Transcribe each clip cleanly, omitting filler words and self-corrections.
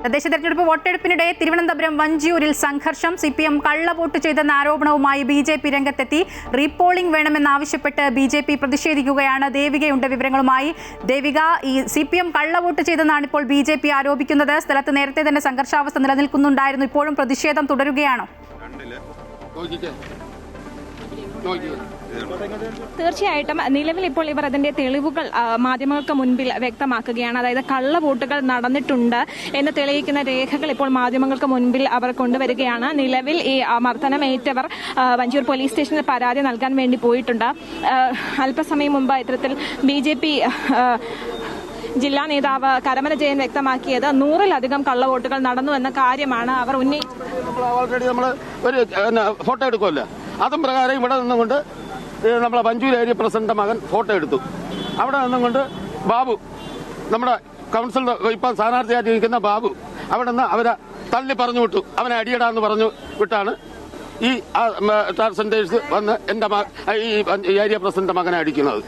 തദ്ദേശ തെരഞ്ഞെടുപ്പ് വോട്ടെടുപ്പിനിടെ തിരുവനന്തപുരം വഞ്ചിയൂരിൽ സംഘർഷം. CPM കള്ളവോട്ട് ചെയ്തെന്ന ആരോപണവുമായി BJP രംഗത്തെത്തി. Repolling വേണമെന്നാവശ്യപ്പെട്ട് BJP പ്രതിഷേധിക്കുകയാണ്. ദേവികയുണ്ട് വിവരങ്ങളുമായി. ദേവിക, ഈ CPM കള്ളവോട്ട് ചെയ്തെന്നാണ് ഇപ്പോൾ BJP ആരോപിക്കുന്നത്. സ്ഥലത്ത് നേരത്തെ തന്നെ സംഘർഷാവസ്ഥ നിലനിൽക്കുന്നുണ്ടായിരുന്നു. ഇപ്പോഴും പ്രതിഷേധം തുടരുകയാണോ? തീർച്ചയായിട്ടും നിലവിൽ ഇപ്പോൾ ഇവർ അതിന്റെ തെളിവുകൾ മാധ്യമങ്ങൾക്ക് മുൻപിൽ വ്യക്തമാക്കുകയാണ്. അതായത് കള്ളവോട്ടുകൾ നടന്നിട്ടുണ്ട് എന്ന് തെളിയിക്കുന്ന രേഖകൾ ഇപ്പോൾ മാധ്യമങ്ങൾക്ക് മുൻപിൽ അവർ കൊണ്ടുവരികയാണ്. നിലവിൽ ഈ മർദ്ദനമേറ്റവർ വഞ്ചിയൂർ പോലീസ് സ്റ്റേഷനിൽ പരാതി നൽകാൻ വേണ്ടി പോയിട്ടുണ്ട്. അല്പസമയം മുമ്പ് ഇത്തരത്തിൽ BJP ജില്ലാ നേതാവ് കരമന ജയൻ വ്യക്തമാക്കിയത് 100-ലധികം കള്ളവോട്ടുകൾ നടന്നു എന്ന കാര്യമാണ് അവർ ഫോട്ടോ എടുക്കുമല്ലോ. അതും പ്രകാരം ഇവിടെ നിന്നുകൊണ്ട് നമ്മളെ വഞ്ചൂർ ഏരിയ പ്രസിഡന്റ് മകൻ ഫോട്ടോ എടുത്തു. അവിടെ നിന്നുകൊണ്ട് ബാബു, നമ്മുടെ കൗൺസിലർ ഇപ്പം സ്ഥാനാർത്ഥിയായിട്ട് ഇരിക്കുന്ന ബാബു, അവിടെ നിന്ന് അവരെ തള്ളി പറഞ്ഞു വിട്ടു. അവനെ അടിയടാന്ന് പറഞ്ഞു വിട്ടാണ് ഈ സെന്റേഴ്സ് വന്ന് എന്റെ ഈ ഏരിയ പ്രസിഡന്റ് മകനെ അടിക്കുന്നത്.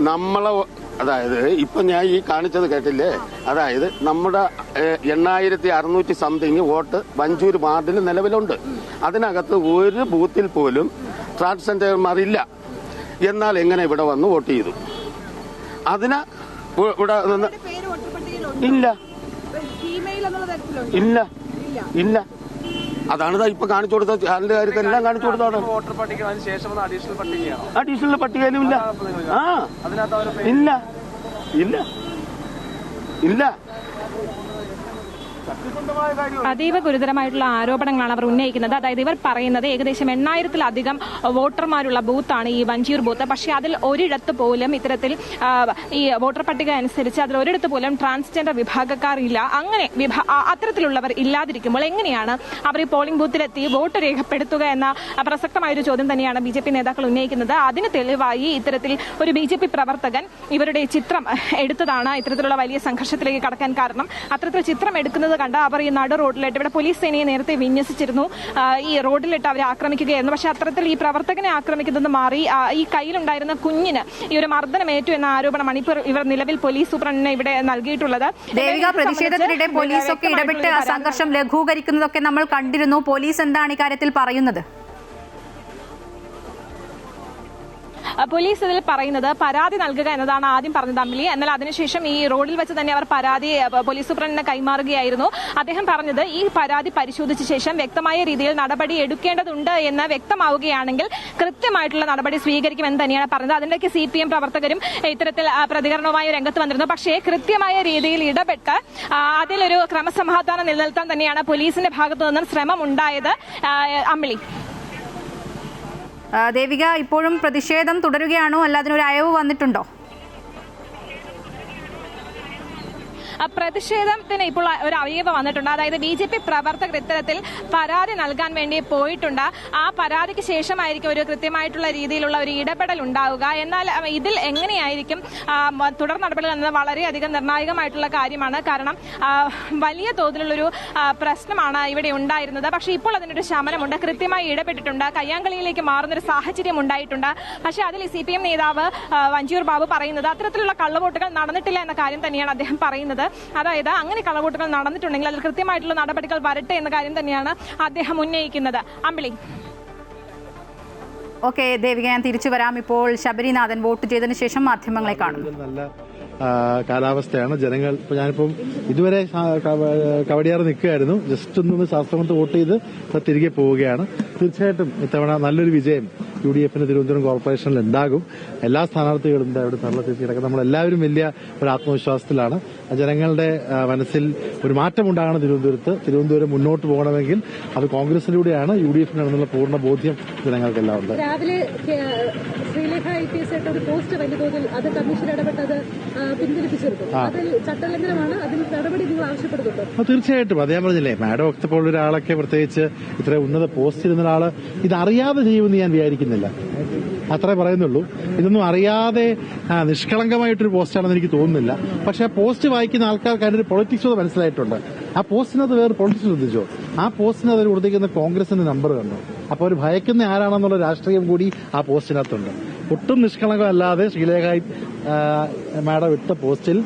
നമ്മളെ അതായത് ഇപ്പൊ ഞാൻ ഈ കാണിച്ചത് കേട്ടില്ലേ, അതായത് നമ്മുടെ 8600 സംതിങ് വോട്ട് വഞ്ചൂർ വാർഡിൽ നിലവിലുണ്ട്. അതിനകത്ത് ഒരു ബൂത്തിൽ പോലും ട്രാൻസ്ജെൻഡർമാരില്ല. എന്നാൽ എങ്ങനെ ഇവിടെ വന്ന് വോട്ട് ചെയ്തു? അതിന് ഇവിടെ നിന്ന് ഇല്ല ഇല്ല ഇല്ല. അതാണ് ഇപ്പൊ കാണിച്ചു കൊടുത്ത ചാനലിന്റെ കാര്യത്തിൽ എല്ലാം കാണിച്ചു കൊടുത്താണ്. അഡീഷണൽ പട്ടികയിലും ഇല്ല. ഇല്ല ഇല്ല ഇല്ല. അതീവ ഗുരുതരമായിട്ടുള്ള ആരോപണങ്ങളാണ് അവർ ഉന്നയിക്കുന്നത്. അതായത് ഇവർ പറയുന്നത് ഏകദേശം 8000-ലധികം വോട്ടർമാരുള്ള ബൂത്താണ് ഈ വഞ്ചിയൂർ ബൂത്ത്. പക്ഷേ അതിൽ ഒരിടത്ത് പോലും ഇത്തരത്തിൽ ഈ വോട്ടർ പട്ടിക അനുസരിച്ച് അതിൽ ഒരിടത്ത് പോലും ട്രാൻസ്ജെൻഡർ വിഭാഗക്കാർ ഇല്ല. അങ്ങനെ അത്തരത്തിലുള്ളവർ ഇല്ലാതിരിക്കുമ്പോൾ എങ്ങനെയാണ് അവർ ഈ പോളിംഗ് ബൂത്തിലെത്തി വോട്ട് രേഖപ്പെടുത്തുക എന്ന പ്രസക്തമായൊരു ചോദ്യം തന്നെയാണ് BJP നേതാക്കൾ ഉന്നയിക്കുന്നത്. അതിന് തെളിവായി ഇത്തരത്തിൽ ഒരു BJP പ്രവർത്തകൻ ഇവരുടെ ചിത്രം എടുത്തതാണ് ഇത്തരത്തിലുള്ള വലിയ സംഘർഷത്തിലേക്ക് കടക്കാൻ കാരണം. അത്തരത്തിൽ ചിത്രം എടുക്കുന്നത് കണ്ട അവർ ഈ നടു റോഡിലിട്ട്, ഇവിടെ പോലീസ് സേനയെ നേരത്തെ വിന്യസിച്ചിരുന്നു, ഈ റോഡിലിട്ട് അവരെ ആക്രമിക്കുകയായിരുന്നു. പക്ഷെ അത്തരത്തിൽ ഈ പ്രവർത്തകനെ ആക്രമിക്കുന്നത് മാറി ഈ കയ്യിലുണ്ടായിരുന്ന കുഞ്ഞിന് ഈ ഒരു മർദ്ദനമേറ്റു എന്ന ആരോപണമാണ് ഇപ്പോൾ ഇവർ നിലവിൽ പോലീസ് സൂപ്രണ്ടിനെ ഇവിടെ നൽകിയിട്ടുള്ളത്. ദേവിക, പ്രതിഷേധത്തിനിടെ പോലീസൊക്കെ ഇടപെട്ട് സംഘർഷം ലഘൂകരിക്കുന്നതൊക്കെ നമ്മൾ കണ്ടിരുന്നു. പോലീസ് എന്താണ് ഇക്കാര്യത്തിൽ പറയുന്നത്? പോലീസ് ഇതിൽ പറയുന്നത് പരാതി നൽകുക എന്നതാണ് ആദ്യം പറഞ്ഞത് അമ്മിലി. എന്നാൽ അതിനുശേഷം ഈ റോഡിൽ വെച്ച് തന്നെ അവർ പരാതി പോലീസ് സൂപ്രണ്ടിനെ കൈമാറുകയായിരുന്നു. അദ്ദേഹം പറഞ്ഞത് ഈ പരാതി പരിശോധിച്ച ശേഷം വ്യക്തമായ രീതിയിൽ നടപടി എടുക്കേണ്ടതുണ്ട് എന്ന് വ്യക്തമാവുകയാണെങ്കിൽ കൃത്യമായിട്ടുള്ള നടപടി സ്വീകരിക്കുമെന്ന് തന്നെയാണ് പറഞ്ഞത്. അതിന്റെയൊക്കെ CPM പ്രവർത്തകരും ഇത്തരത്തിൽ പ്രതികരണവുമായി രംഗത്ത് വന്നിരുന്നു. പക്ഷേ കൃത്യമായ രീതിയിൽ ഇടപെട്ട് അതിലൊരു ക്രമസമാധാനം നിലനിർത്താൻ തന്നെയാണ് പോലീസിന്റെ ഭാഗത്തു നിന്നും ശ്രമം ഉണ്ടായത്. അമ്മിലി, ദേവിക, ഇപ്പോഴും പ്രതിഷേധം തുടരുകയാണോ? അല്ലാതിനൊരു അയവ് വന്നിട്ടുണ്ടോ? പ്രതിഷേധത്തിന് ഇപ്പോൾ ഒരു അവയവ വന്നിട്ടുണ്ട്. അതായത് BJP പ്രവർത്തകർ ഇത്തരത്തിൽ പരാതി നൽകാൻ വേണ്ടി പോയിട്ടുണ്ട്. ആ പരാതിക്ക് ശേഷമായിരിക്കും ഒരു കൃത്യമായിട്ടുള്ള രീതിയിലുള്ള ഒരു ഇടപെടൽ ഉണ്ടാവുക. എന്നാൽ ഇതിൽ എങ്ങനെയായിരിക്കും തുടർ നടപടികൾ എന്നത് വളരെയധികം നിർണായകമായിട്ടുള്ള കാര്യമാണ്. കാരണം വലിയ തോതിലുള്ളൊരു പ്രശ്നമാണ് ഇവിടെ ഉണ്ടായിരുന്നത്. പക്ഷേ ഇപ്പോൾ അതിനൊരു ശമനമുണ്ട്, കൃത്യമായി ഇടപെട്ടിട്ടുണ്ട്, കയ്യാങ്കളിയിലേക്ക് മാറുന്നൊരു സാഹചര്യം ഉണ്ടായിട്ടുണ്ട്. പക്ഷേ അതിൽ CPM നേതാവ് വഞ്ചിയൂർ ബാബു പറയുന്നത് അത്തരത്തിലുള്ള കള്ളവോട്ടുകൾ നടന്നിട്ടില്ല എന്ന കാര്യം തന്നെയാണ് അദ്ദേഹം പറയുന്നത്. അതായത് അങ്ങനെ കള്ളവോട്ടുകൾ നടന്നിട്ടുണ്ടെങ്കിൽ അതിൽ കൃത്യമായിട്ടുള്ള നടപടികൾ വരട്ടെ എന്ന കാര്യം തന്നെയാണ് അദ്ദേഹം ഉന്നയിക്കുന്നത്. അമ്പിളി. ഓക്കെ ദേവിക, ഞാൻ തിരിച്ചു വരാം. ഇപ്പോൾ ശബരിനാഥൻ വോട്ട് ചെയ്തതിനു ശേഷം മാധ്യമങ്ങളെ കാണുന്നു. കാലാവസ്ഥയാണ്. ജനങ്ങൾ ഞാനിപ്പം ഇതുവരെ കവടിയാറ് നിൽക്കുകയായിരുന്നു. ജസ്റ്റ് ഒന്ന് ശാസ്ത്രമത്ത് വോട്ട് ചെയ്ത് തിരികെ പോവുകയാണ്. തീർച്ചയായിട്ടും ഇത്തവണ നല്ലൊരു വിജയം UDFന് തിരുവനന്തപുരം കോർപ്പറേഷനിൽ ഉണ്ടാകും. എല്ലാ സ്ഥാനാർത്ഥികളും അവിടെ തള്ളത്തിച്ച് കിടക്കും. നമ്മളെല്ലാവരും വലിയ ഒരു ആത്മവിശ്വാസത്തിലാണ്. ജനങ്ങളുടെ മനസ്സിൽ ഒരു മാറ്റമുണ്ടാകണം. തിരുവനന്തപുരം മുന്നോട്ട് പോകണമെങ്കിൽ അത് കോൺഗ്രസിലൂടെയാണ്, UDFനാണെന്നുള്ള പൂർണ്ണ ബോധ്യം ജനങ്ങൾക്കെല്ലാം ഉണ്ട്. രാവിലെ ശ്രീലേഖ IPS ഒരു പോസ്റ്റ് വലിയ തോതിൽ അത് കമ്മീഷൻ ഇടപെട്ടത് പിന്തിരിപ്പിച്ചെടുത്തു. അതിൽ ചട്ടലംഘനമാണ്, അതിന് നടപടി നിങ്ങൾ ആവശ്യപ്പെടുന്നുണ്ടോ? തീർച്ചയായിട്ടും. അതേ പറഞ്ഞില്ലേ, മാഡം ഒക്കെ പോലുള്ള ഒരാളൊക്കെ പ്രത്യേകിച്ച് ഇത്ര ഉന്നത പോസ്റ്റ് ഇരുന്ന ഒരാള് ഇതറിയാതെ ചെയ്യുമെന്ന് ഞാൻ വിചാരിക്കുന്നില്ല. അത്രേ പറയുന്നുള്ളൂ. ഇതൊന്നും അറിയാതെ നിഷ്കളങ്കമായിട്ടൊരു പോസ്റ്റാണെന്ന് എനിക്ക് തോന്നുന്നില്ല. പക്ഷെ ആ പോസ്റ്റ് വായിക്കുന്ന ആൾക്കാർക്ക് അതിന്റെ പൊളിറ്റിക്സ് മനസ്സിലായിട്ടുണ്ട്. ആ പോസ്റ്റിനകത്ത് വേറെ പൊളിറ്റിക്സ് ശ്രദ്ധിച്ചോ? ആ പോസ്റ്റിനകത്ത് അവർ കൊടുത്തിരിക്കുന്ന കോൺഗ്രസിന്റെ നമ്പർ കണ്ടോ? അപ്പൊ അവർ ഭയക്കുന്ന ആരാണെന്നുള്ള രാഷ്ട്രീയം കൂടി ആ പോസ്റ്റിനകത്തുണ്ട്. ഒട്ടും നിഷ്കളങ്കമല്ലാതെ ശ്രീലേഖ മാഡം ഇട്ട പോസ്റ്റിൽ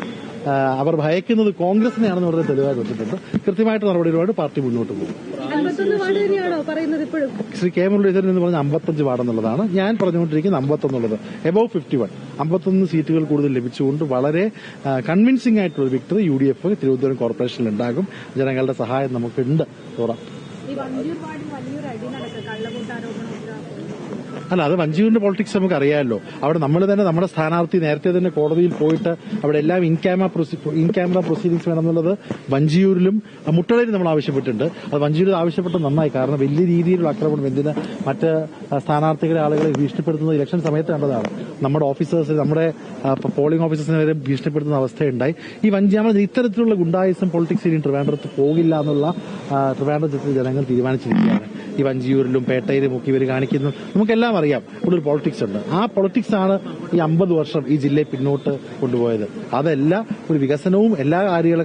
അവർ ഭയക്കുന്നത് കോൺഗ്രസിനെയാണെന്ന് പറഞ്ഞ തെളിവായി വെച്ചിട്ടുണ്ട്. കൃത്യമായിട്ട് നടപടികളുമായിട്ട് പാർട്ടി മുന്നോട്ട് പോകും. 51 വാർഡ് തന്നെയാണോ പറയുന്നത് ഇപ്പോഴും? ശ്രീ കെ മുരളീധരൻ എന്ന് പറഞ്ഞ 55 വാർഡെന്നുള്ളതാണ്. ഞാൻ പറഞ്ഞുകൊണ്ടിരിക്കുന്നത് 51 എബവ് 51 51 സീറ്റുകൾ കൂടുതൽ ലഭിച്ചുകൊണ്ട് വളരെ കൺവിൻസിംഗ് ആയിട്ടുള്ള വിക്ടറി UDF തിരുവനന്തപുരം കോർപ്പറേഷനിൽ ഉണ്ടാകും. ജനങ്ങളുടെ സഹായം നമുക്കുണ്ട്. അല്ല, അത് വഞ്ചിയൂരിന്റെ പൊളിറ്റിക്സ് നമുക്ക് അറിയാമല്ലോ. അവിടെ നമ്മൾ തന്നെ നമ്മുടെ സ്ഥാനാർത്ഥി നേരത്തെ തന്നെ കോടതിയിൽ പോയിട്ട് അവിടെ എല്ലാം ഇൻ ക്യാമറ പ്രൊസീഡിംഗ്സ് വേണമെന്നുള്ളത് വഞ്ചിയൂരിലും മുട്ടളയിലും നമ്മൾ ആവശ്യപ്പെട്ടിട്ടുണ്ട്. അത് വഞ്ചിയൂരിൽ ആവശ്യപ്പെട്ട് നന്നായി. കാരണം വലിയ രീതിയിലുള്ള ആക്രമണം എന്തിന് മറ്റ് സ്ഥാനാർത്ഥികളെ ആളുകളെ ഭീഷണിപ്പെടുത്തുന്നത് ഇലക്ഷൻ സമയത്ത് കണ്ടതാണ്. നമ്മുടെ ഓഫീസേഴ്സ്, നമ്മുടെ പോളിംഗ് ഓഫീസേഴ്സിനെ വരെ ഭീഷണിപ്പെടുത്തുന്ന അവസ്ഥയുണ്ടായി. ഈ വഞ്ചിയാമ ഇത്തരത്തിലുള്ള ഗുണ്ടായിസം പൊളിറ്റിക്സ് ഇനി ട്രിവാൻഡ്രത്ത് പോകില്ല എന്നുള്ള ട്രിവാൻഡ്രത്തിൽ ജനങ്ങൾ തീരുമാനിച്ചിരിക്കുകയാണ്. ഈ വഞ്ചിയൂരിലും പേട്ടയിലും ഒക്കെ ഇവർ കാണിക്കുന്നത് നമുക്കെല്ലാം അറിയാം. ഇവിടെ ഒരു പൊളിറ്റിക്സ് ഉണ്ട്. ആ പൊളിറ്റിക്സ് ആണ് ഈ 50 വർഷം ഈ ജില്ലയെ പിന്നോട്ട് കൊണ്ടുപോയത്. അതല്ല, ഒരു വികസനവും എല്ലാ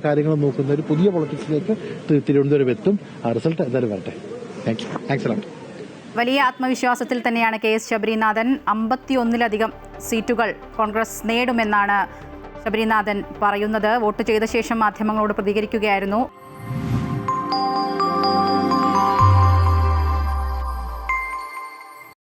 കാര്യങ്ങളും നോക്കുന്ന ഒരു പുതിയ പൊളിറ്റിക്സിലേക്ക് തിരുവനന്തപുരം എത്തും. ആ റിസൾട്ട് എന്തായാലും വരട്ടെ. Thanks a lot. വലിയ ആത്മവിശ്വാസത്തിൽ തന്നെയാണ് KS ശബരിനാഥൻ. 51-ലധികം സീറ്റുകൾ കോൺഗ്രസ് നേടുമെന്നാണ് ശബരിനാഥൻ പറയുന്നത്. വോട്ട് ചെയ്ത ശേഷം മാധ്യമങ്ങളോട് പ്രതികരിക്കുകയായിരുന്നു.